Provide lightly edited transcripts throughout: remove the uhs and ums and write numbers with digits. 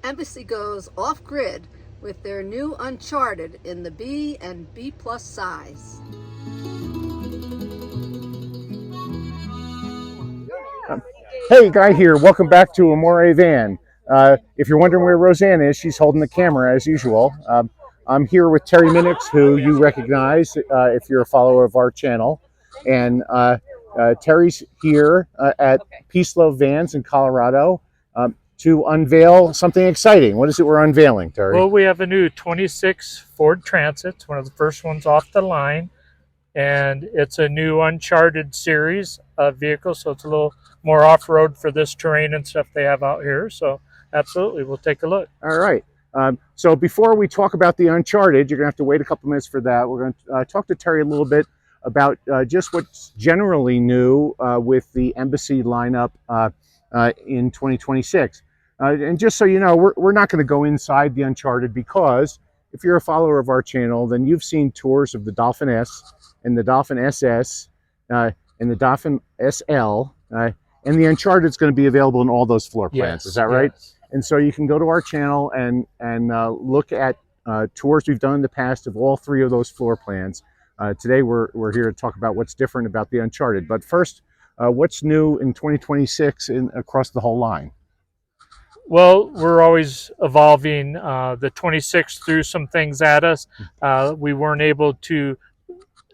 Embassy goes off-grid with their new Uncharted in the B and B+ size. Hey, Guy here. Welcome back to Amore Van. If you're wondering where Roseanne is, she's holding the camera as usual. I'm here with Terry Minix, who you recognize if you're a follower of our channel. And Terry's here at Peace Love Vans in Colorado to unveil something exciting. What is it we're unveiling, Terry? Well, we have a new 26 Ford Transit. It's one of the first ones off the line. And it's a new Uncharted series of vehicles, so it's a little more off-road for this terrain and stuff they have out here. So absolutely, we'll take a look. All right. So before we talk about the Uncharted, you're going to have to wait a couple minutes for that. We're going to talk to Terry a little bit about just what's generally new with the Embassy lineup in 2026. And just so you know, we're not going to go inside the Uncharted because if you're a follower of our channel, then you've seen tours of the Dolphin S and the Dolphin SS and the Dolphin SL. And the Uncharted is going to be available in all those floor plans. Yes, is that right? Yes. And so you can go to our channel and look at tours we've done in the past of all three of those floor plans. Today we're here to talk about what's different about the Uncharted. But first, what's new in 2026 across the whole line? Well, we're always evolving. The 26 threw some things at us. We weren't able to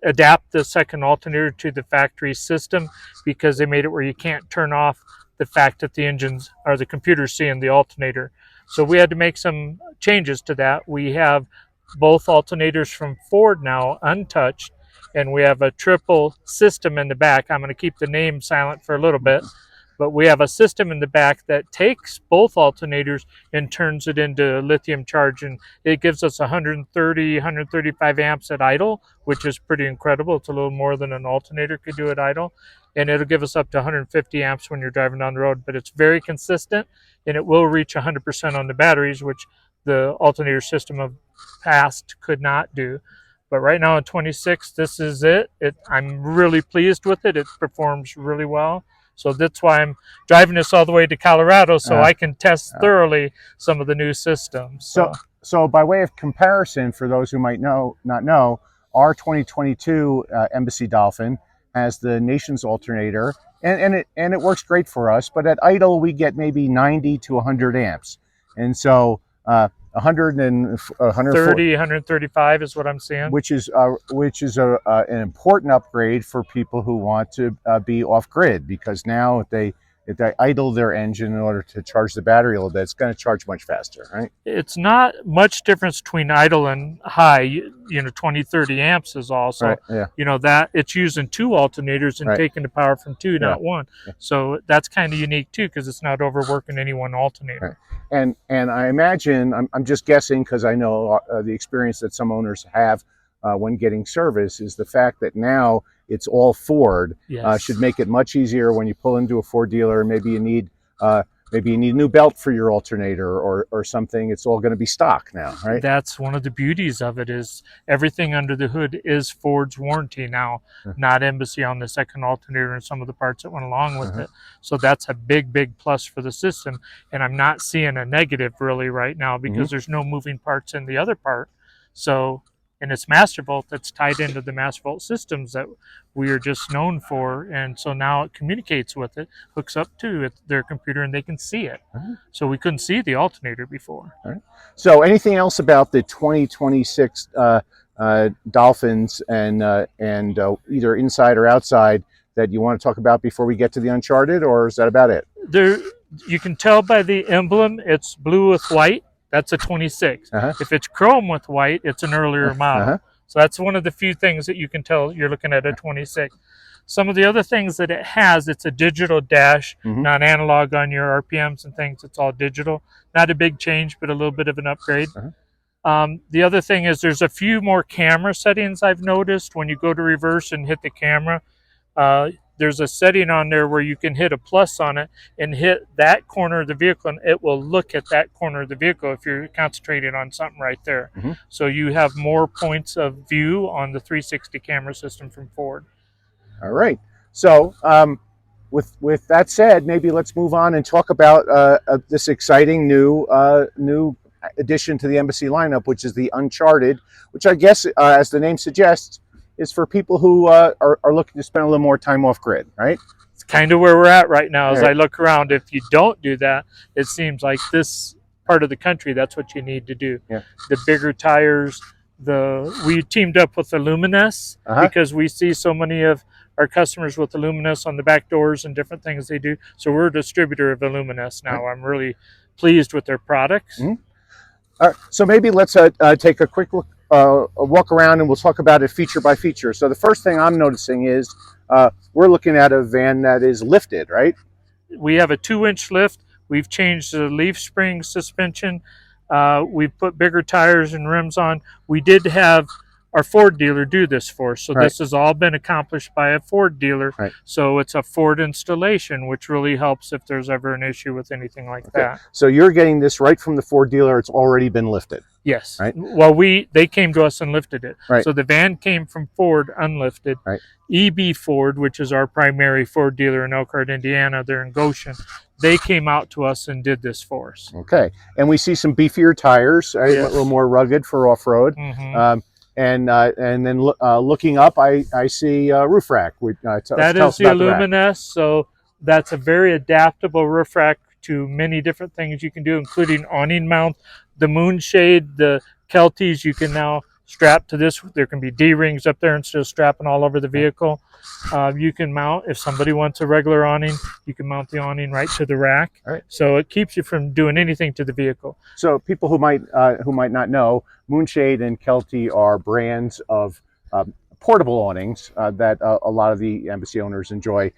adapt the second alternator to the factory system because they made it where you can't turn off the fact that the engines or the computer's seeing the alternator. So we had to make some changes to that. We have both alternators from Ford now untouched, and we have a triple system in the back. I'm going to keep the name silent for a little bit. But we have a system in the back that takes both alternators and turns it into lithium charge. And it gives us 130, 135 amps at idle, which is pretty incredible. It's a little more than an alternator could do at idle. And it'll give us up to 150 amps when you're driving down the road. But it's very consistent, and it will reach 100% on the batteries, which the alternator system of past could not do. But right now in 26, this is it. I'm really pleased with it. It performs really well. So that's why I'm driving this all the way to Colorado so I can test thoroughly some of the new systems. So by way of comparison, for those who might not know, our 2022 Embassy Dolphin has the nation's alternator, and it works great for us. But at idle, we get maybe 90 to 100 amps, and so 130, 135 is what I'm seeing. Which is an important upgrade for people who want to be off grid, because now if they idle their engine in order to charge the battery a little bit, it's going to charge much faster, right? It's not much difference between idle and high. 20, 30 amps is also, right, yeah. That it's using two alternators and right. taking the power from two, yeah. not one. Yeah. So that's kind of unique too, because it's not overworking any one alternator. Right. And I imagine, I'm just guessing because I know the experience that some owners have when getting service is the fact that now it's all Ford. Yes. Should make it much easier when you pull into a Ford dealer. Maybe you need a new belt for your alternator or something. It's all going to be stock now, right? That's one of the beauties of it, is everything under the hood is Ford's warranty now, not Embassy on the second alternator and some of the parts that went along with it. So that's a big plus for the system. And I'm not seeing a negative really right now because there's no moving parts in the other part. So, and it's Mastervolt that's tied into the Mastervolt systems that we are just known for. And so now it communicates with it, hooks up to their computer, and they can see it. So we couldn't see the alternator before. So anything else about the 2026 Dolphins and either inside or outside that you want to talk about before we get to the Uncharted, or is that about it? You can tell by the emblem, it's blue with white. That's a 26. If it's chrome with white, it's an earlier model. So that's one of the few things that you can tell you're looking at a 26. Some of the other things that it has, it's a digital dash, not analog on your RPMs and things. It's all digital. Not a big change, but a little bit of an upgrade. The other thing is there's a few more camera settings I've noticed. When you go to reverse and hit the camera, there's a setting on there where you can hit a plus on it and hit that corner of the vehicle, and it will look at that corner of the vehicle if you're concentrating on something right there. So you have more points of view on the 360 camera system from Ford. All right. So with that said, maybe let's move on and talk about this exciting new addition to the Embassy lineup, which is the Uncharted, which I guess, as the name suggests, is for people who are looking to spend a little more time off grid, right? It's kind of where we're at right now. As Right. I look around, if you don't do that, it seems like this part of the country, that's what you need to do. Yeah. The bigger tires. We teamed up with Illuminus because we see so many of our customers with Illuminus on the back doors and different things they do. So we're a distributor of Illuminus now. I'm really pleased with their products. All right, so maybe let's take a quick look, a walk around, and we'll talk about it feature by feature. So the first thing I'm noticing is we're looking at a van that is lifted, right? We have a 2-inch lift. We've changed the leaf spring suspension. We've put bigger tires and rims on. We did have our Ford dealer do this for us. So this has all been accomplished by a Ford dealer. Right. So it's a Ford installation, which really helps if there's ever an issue with anything like that. So you're getting this right from the Ford dealer. It's already been lifted. Yes. Right. Well, they came to us and lifted it. Right. So the van came from Ford unlifted. Right. EB Ford, which is our primary Ford dealer in Elkhart, Indiana, they're in Goshen. They came out to us and did this for us. Okay. And we see some beefier tires, right? Yes. A little more rugged for off-road. And then looking up, I see roof rack. That is the Illuminus. So that's a very adaptable roof rack to many different things you can do, including awning mount, the moonshade, the Kelties. You can now strap to this. There can be D-rings up there instead of strapping all over the vehicle. You can mount, if somebody wants a regular awning, you can mount the awning right to the rack. Right. So it keeps you from doing anything to the vehicle. So people who might not know, Moonshade and Kelty are brands of portable awnings that a lot of the Embassy owners enjoy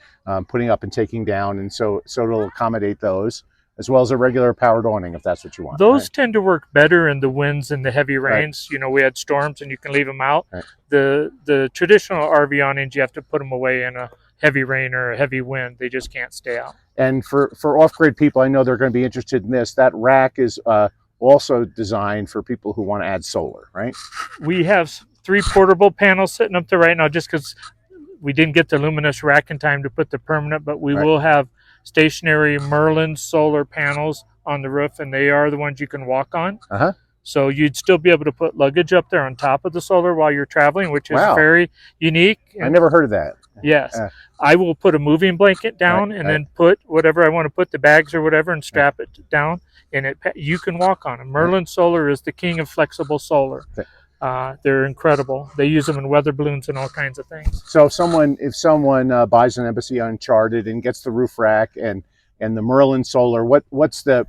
putting up and taking down, and so it'll accommodate those, as well as a regular powered awning if that's what you want. Those tend to work better in the winds and the heavy rains. Right. You know, we had storms and you can leave them out. Right. The traditional RV awnings, you have to put them away in a heavy rain or a heavy wind. They just can't stay out. And for off-grid people, I know they're going to be interested in this. That rack is also designed for people who want to add solar, right? We have 3 portable panels sitting up there right now just because we didn't get the luminous rack in time to put the permanent, but we will have stationary Merlin solar panels on the roof, and they are the ones you can walk on. So you'd still be able to put luggage up there on top of the solar while you're traveling, which is very unique. I never heard of that. Yes. I will put a moving blanket down and then put whatever I want to put, the bags or whatever, and strap it down, and you can walk on it. Merlin Solar is the king of flexible solar. They're incredible. They use them in weather balloons and all kinds of things. So if someone buys an Embassy Uncharted and gets the roof rack and the Merlin solar, what's the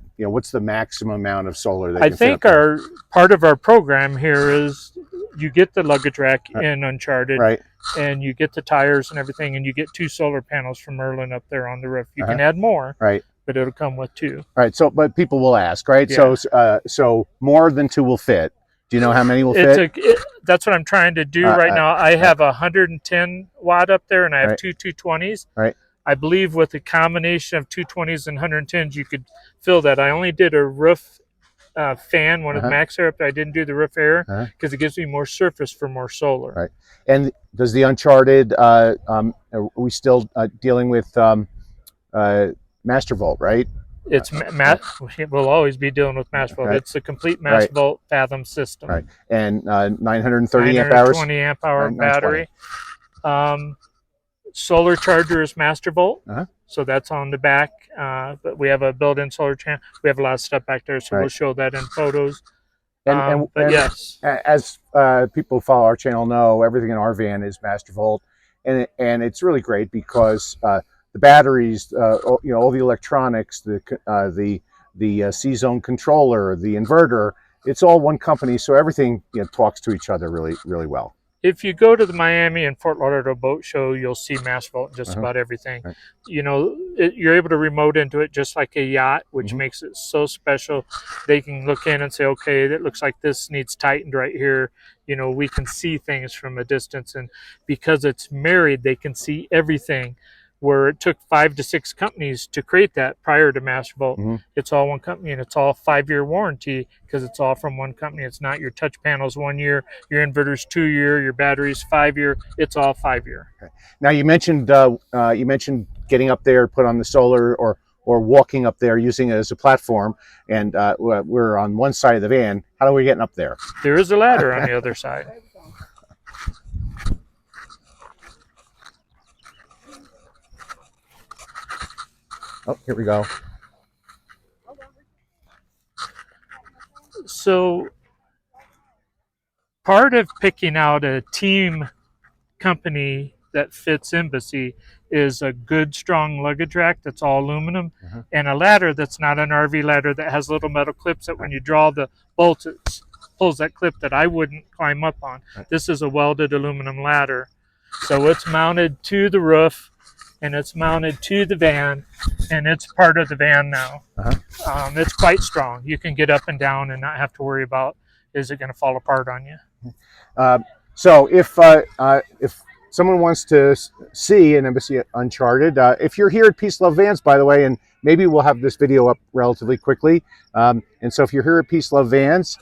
maximum amount of solar they can fit up there? Part of our program here is you get the luggage rack in Uncharted, and you get the tires and everything, and you get 2 solar panels from Merlin up there on the roof. You can add more, but it'll come with 2. So, but people will ask, right? Yeah. So more than 2 will fit. Do you know how many will fit? That's what I'm trying to do right now. I have a 110 watt up there, and I have 2 220s. I believe with a combination of 220s and 110s, you could fill that. I only did a roof fan, one of the Max Air up there. I didn't do the roof air because it gives me more surface for more solar. And does the Uncharted, are we still dealing with Master Volt, right? It's we'll always be dealing with Master Volt. It's a complete Master Volt Fathom system. And 930 amp hours? 920 amp hour battery. Solar charger is Master Volt, so that's on the back. But we have a built-in solar channel. We have a lot of stuff back there, so we'll show that in photos. And yes, as people who follow our channel know, everything in our van is Master Volt, and it's really great because the batteries, all the electronics, the C-zone controller, the inverter, it's all one company, so everything talks to each other really, really well. If you go to the Miami and Fort Lauderdale boat show, you'll see Master Volt in just about everything. You're able to remote into it just like a yacht, which makes it so special. They can look in and say, okay, that looks like this needs tightened right here. We can see things from a distance, and because it's married, they can see everything. Where it took 5 to 6 companies to create that prior to Master Volt. It's all one company, and it's all 5-year warranty because it's all from one company. It's not your touch panels 1 year, your inverters 2 year, your batteries 5 year. It's all 5 year. Now you mentioned getting up there, put on the solar, or walking up there using it as a platform. And we're on one side of the van. How are we getting up there? There is a ladder on the other side. Oh, here we go. So part of picking out a team company that fits Embassy is a good, strong luggage rack that's all aluminum, and a ladder that's not an RV ladder that has little metal clips that when you draw the bolts, it pulls that clip that I wouldn't climb up on. This is a welded aluminum ladder. So it's mounted to the roof, and it's mounted to the van, and it's part of the van now. It's quite strong. You can get up and down and not have to worry about, is it going to fall apart on you? So if someone wants to see an Embassy Uncharted, if you're here at Peace Love Vans, by the way, and maybe we'll have this video up relatively quickly. And so if you're here at Peace Love Vans,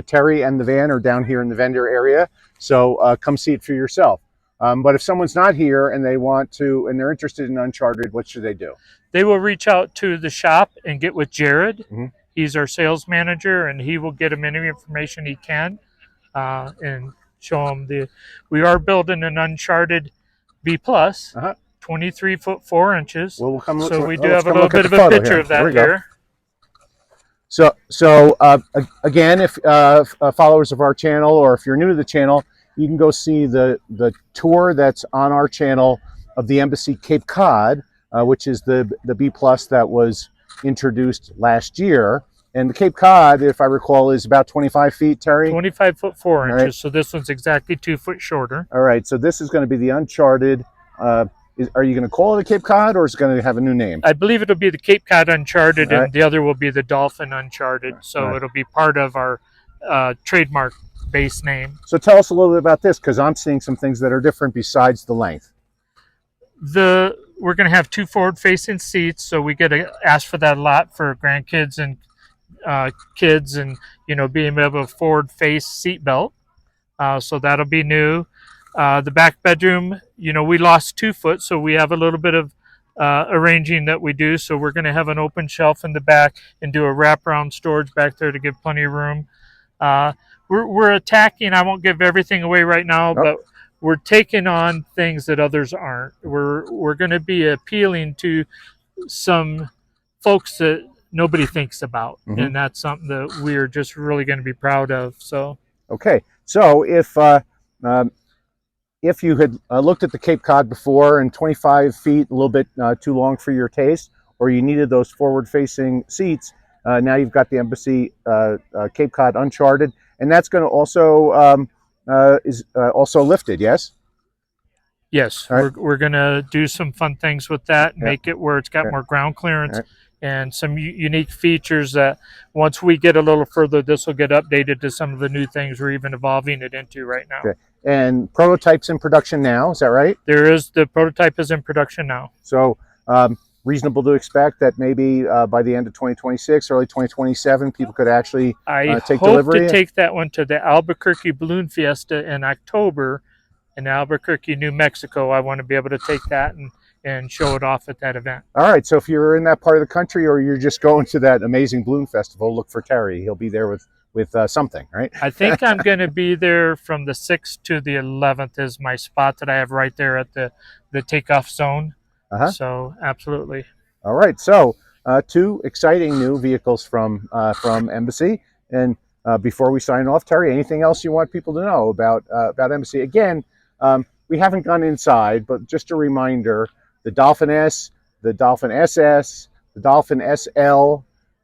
Terry and the van are down here in the vendor area. So come see it for yourself. But if someone's not here and they want to, and they're interested in Uncharted, what should they do? They will reach out to the shop and get with Jared. He's our sales manager, and he will get them any information he can and show them we are building an Uncharted B+, 23 foot 4 inches. Well, we'll come look, so we do have a little bit of a picture of that here. So again, if followers of our channel, or if you're new to the channel, you can go see the tour that's on our channel of the Embassy Cape Cod, which is the B+ that was introduced last year. And the Cape Cod, if I recall, is about 25 feet, Terry? 25 foot 4 inches, right. So this one's exactly 2 foot shorter. All right, so this is going to be the Uncharted. Are you going to call it a Cape Cod, or is it going to have a new name? I believe it'll be the Cape Cod Uncharted, and the other will be the Dolphin Uncharted. So it'll be part of our trademark base name. So tell us a little bit about this, because I'm seeing some things that are different besides the length. We're going to have 2 forward-facing seats, so we get to ask for that a lot for grandkids and kids, and being able to forward-face seat belt. So that'll be new. The back bedroom, we lost 2 foot, so we have a little bit of arranging that we do. So we're going to have an open shelf in the back and do a wraparound storage back there to give plenty of room. We're attacking, I won't give everything away right now, but we're taking on things that others aren't. We're going to be appealing to some folks that nobody thinks about, and that's something that we're just really going to be proud of. So okay, so if you had looked at the Cape Cod before and 25 feet, a little bit too long for your taste, or you needed those forward-facing seats, now you've got the Embassy Cape Cod Uncharted, and that's going to also is also lifted, yes? Yes, we're going to do some fun things with that, make it where it's got more ground clearance, and some unique features that once we get a little further, this will get updated to some of the new things we're even evolving it into right now. Okay. And prototype's in production now, is that right? The prototype is in production now. So reasonable to expect that maybe by the end of 2026, early 2027, people could actually take delivery? I hope to take that one to the Albuquerque Balloon Fiesta in October in Albuquerque, New Mexico. I want to be able to take that and show it off at that event. All right, so if you're in that part of the country, or you're just going to that amazing balloon festival, look for Terry. He'll be there with something, right? I think I'm going to be there from the 6th to the 11th is my spot that I have right there at the takeoff zone. So absolutely. All right, so 2 exciting new vehicles from Embassy. And before we sign off, Terry, anything else you want people to know about Embassy? Again, we haven't gone inside, but just a reminder, the Dolphin S, the Dolphin SS, the Dolphin SL,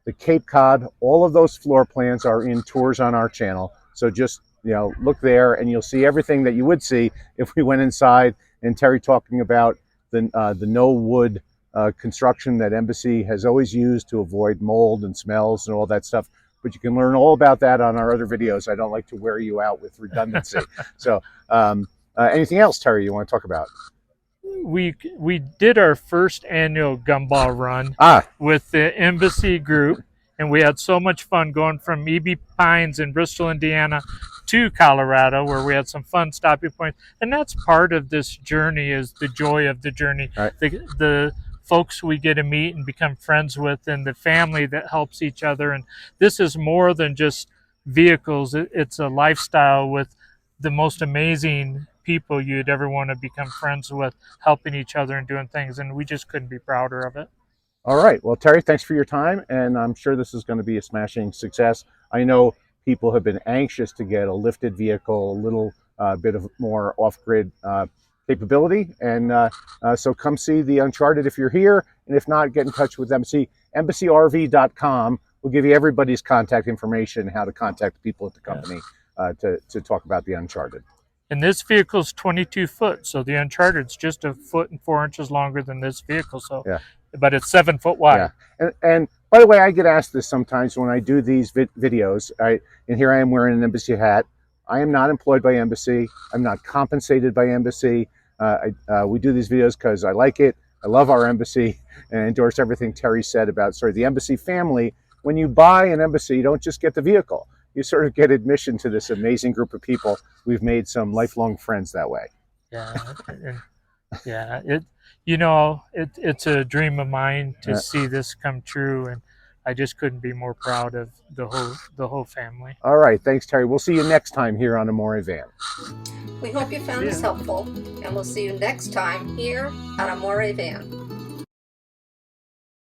the Cape Cod, all of those floor plans are in tours on our channel. So just, look there and you'll see everything that you would see if we went inside. And Terry talking about the no wood construction that Embassy has always used to avoid mold and smells and all that stuff. But you can learn all about that on our other videos. I don't like to wear you out with redundancy. So anything else, Terry, you want to talk about? We did our first annual gumball run with the Embassy group, and we had so much fun going from EB Pines in Bristol, Indiana to Colorado, where we had some fun stopping points. And that's part of this journey, is the joy of the journey. Right. The folks we get to meet and become friends with, and the family that helps each other. And this is more than just vehicles. It's a lifestyle with the most amazing people you'd ever want to become friends with, helping each other and doing things. And we just couldn't be prouder of it. All right. Well, Terry, thanks for your time, and I'm sure this is going to be a smashing success. I know people have been anxious to get a lifted vehicle, a little bit of more off-grid capability, and so come see the Uncharted if you're here, and if not, get in touch with embassyRV.com. We'll give you everybody's contact information, how to contact the people at the company to talk about the Uncharted. And this vehicle is 22 foot, so the Uncharted's just 1 foot and 4 inches longer than this vehicle. So, yeah. But it's 7 foot wide. Yeah. And by the way, I get asked this sometimes when I do these videos. And here I am wearing an Embassy hat. I am not employed by Embassy. I'm not compensated by Embassy. We do these videos because I like it. I love our Embassy and endorse everything Terry said about sort of the Embassy family. When you buy an Embassy, you don't just get the vehicle. You sort of get admission to this amazing group of people. We've made some lifelong friends that way. Yeah, yeah. It's a dream of mine to see this come true, and I just couldn't be more proud of the whole family. All right, thanks, Terry. We'll see you next time here on Amore Van. We hope you found this helpful, and we'll see you next time here on Amore Van.